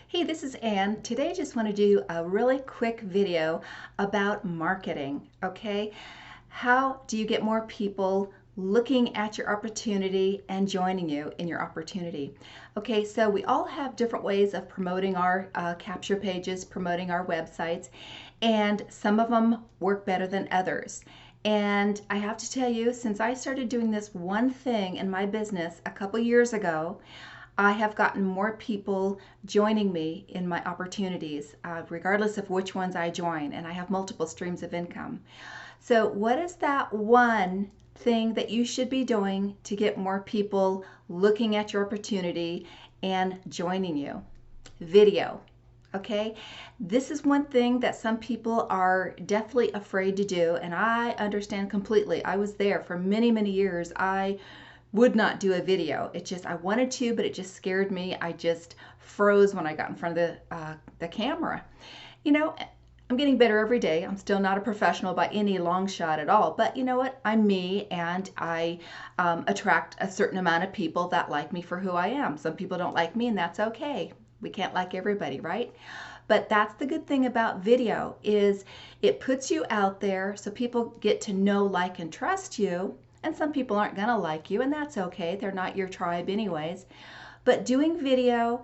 Hey, this is Ann. Today I just want to do a really quick video about marketing, okay? How do you get more people looking at your opportunity and joining you in your opportunity? Okay, so we all have different ways of promoting our capture pages, promoting our websites, and some of them work better than others. And I have to tell you, since I started doing this one thing in my business a couple years ago, I have gotten more people joining me in my opportunities, regardless of which ones I join, and I have multiple streams of income. So, what is that one thing that you should be doing to get more people looking at your opportunity and joining you? Video. Okay, this is one thing that some people are definitely afraid to do, and I understand completely. I was there for many, many years. I would not do a video. I wanted to, but it just scared me. I just froze when I got in front of the camera. You know, I'm getting better every day. I'm still not a professional by any long shot at all, but you know what? I'm me, and I attract a certain amount of people that like me for who I am. Some people don't like me, and that's okay. We can't like everybody, right? But that's the good thing about video is it puts you out there so people get to know, like, and trust you. And some people aren't going to like you, and that's okay. They're not your tribe anyways. But doing video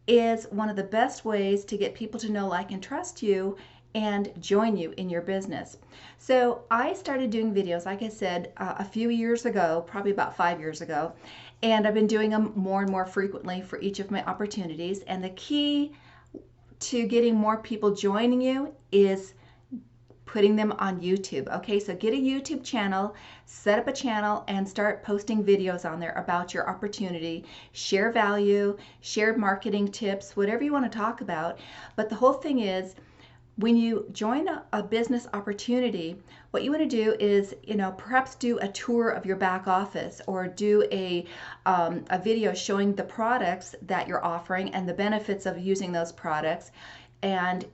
is one of the best ways to get people to know, like, and trust you and join you in your business. So I started doing videos, like I said, a few years ago, probably about 5 years ago, and I've been doing them more and more frequently for each of my opportunities. And the key to getting more people joining you is putting them on YouTube. Okay, so get a YouTube channel, set up a channel, and start posting videos on there about your opportunity. Share value, share marketing tips, whatever you want to talk about. But the whole thing is, when you join a business opportunity, what you want to do is, perhaps do a tour of your back office, or do a video showing the products that you're offering and the benefits of using those products, and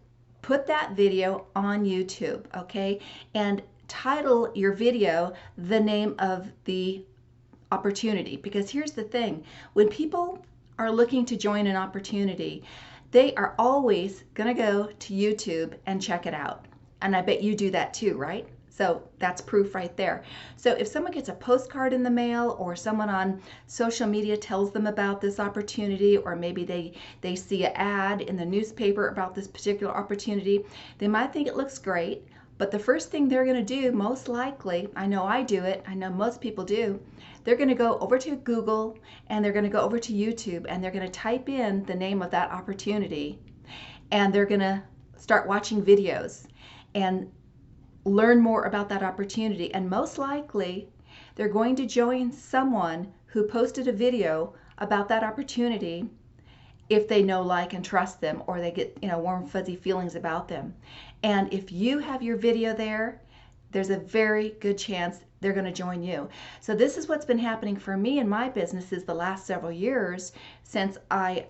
put that video on YouTube, okay? And title your video the name of the opportunity. Because here's the thing, when people are looking to join an opportunity, they are always going to go to YouTube and check it out. And I bet you do that too, right? So that's proof right there. So if someone gets a postcard in the mail, or someone on social media tells them about this opportunity, or maybe they see an ad in the newspaper about this particular opportunity, they might think it looks great, but the first thing they're going to do, most likely, I know I do it, I know most people do, they're going to go over to Google, and they're going to go over to YouTube, and they're going to type in the name of that opportunity, and they're going to start watching videos and learn more about that opportunity. And most likely they're going to join someone who posted a video about that opportunity if they know, like, and trust them, or they get warm fuzzy feelings about them. And if you have your video there, there's a very good chance they're going to join you. So this is what's been happening for me in my businesses the last several years, since I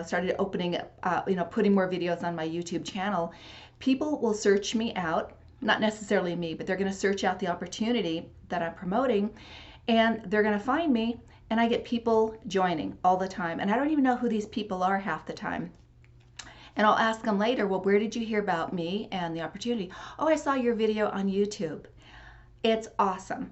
started opening up, putting more videos on my YouTube channel. People will search me out, not necessarily me, but they're going to search out the opportunity that I'm promoting, and they're going to find me, and I get people joining all the time. And I don't even know who these people are half the time. And I'll ask them later, well, where did you hear about me and the opportunity? Oh, I saw your video on YouTube. It's awesome.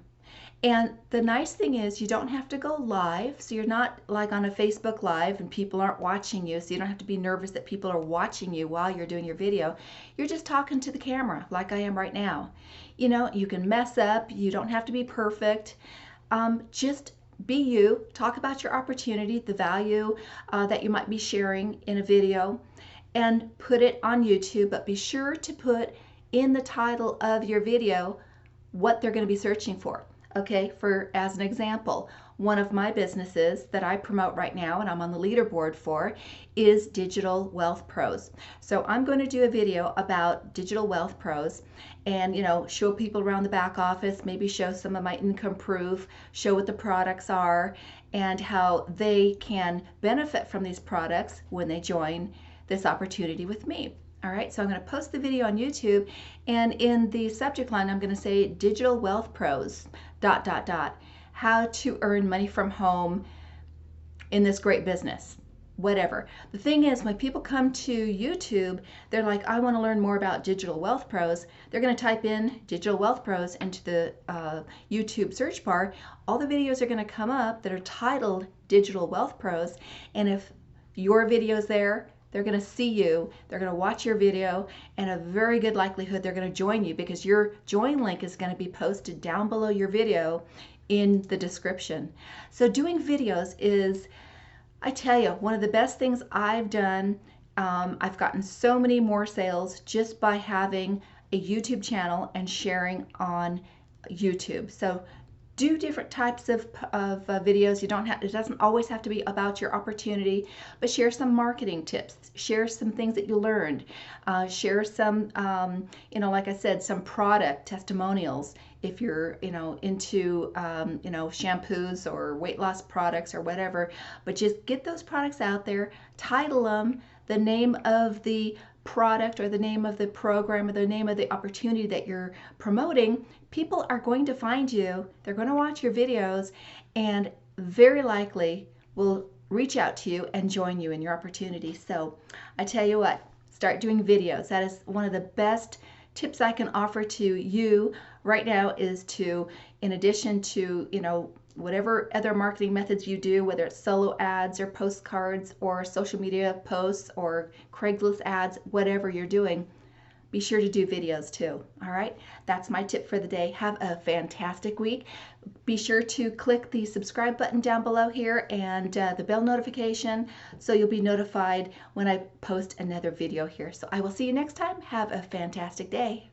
And the nice thing is, you don't have to go live. So you're not like on a Facebook Live and people aren't watching you. So you don't have to be nervous that people are watching you while you're doing your video. You're just talking to the camera like I am right now. You can mess up. You don't have to be perfect. Just be you. Talk about your opportunity, the value that you might be sharing in a video, and put it on YouTube. But be sure to put in the title of your video what they're going to be searching for. Okay, as an example, one of my businesses that I promote right now, and I'm on the leaderboard for, is Digital Wealth Pros. So I'm going to do a video about Digital Wealth Pros, and show people around the back office, maybe show some of my income proof, show what the products are, and how they can benefit from these products when they join this opportunity with me. All right, so I'm going to post the video on YouTube, and in the subject line I'm going to say Digital Wealth Pros ... how to earn money from home in this great business. whatever. The thing is, when people come to YouTube, they're like, I want to learn more about Digital Wealth Pros. They're going to type in Digital Wealth Pros into the YouTube search bar. All the videos are going to come up that are titled Digital Wealth Pros. And if your video is there, they're going to see you, they're going to watch your video, and a very good likelihood they're going to join you, because your join link is going to be posted down below your video in the description. So doing videos is, I tell you, one of the best things I've done. I've gotten so many more sales just by having a YouTube channel and sharing on YouTube. So do different types of videos. You don't have, it doesn't always have to be about your opportunity, but share some marketing tips, share some things that you learned, share some, like I said, some product testimonials. If you're, into, shampoos or weight loss products or whatever, but just get those products out there, title them, the name of the product or the name of the program or the name of the opportunity that you're promoting. People are going to find you, they're going to watch your videos, and very likely will reach out to you and join you in your opportunity. So I tell you what, start doing videos. That is one of the best tips I can offer to you right now, is to, in addition to, whatever other marketing methods you do, whether it's solo ads or postcards or social media posts or Craigslist ads, whatever you're doing, be sure to do videos too. All right, that's my tip for the day. Have a fantastic week. Be sure to click the subscribe button down below here and the bell notification, so you'll be notified when I post another video here. So I will see you next time. Have a fantastic day.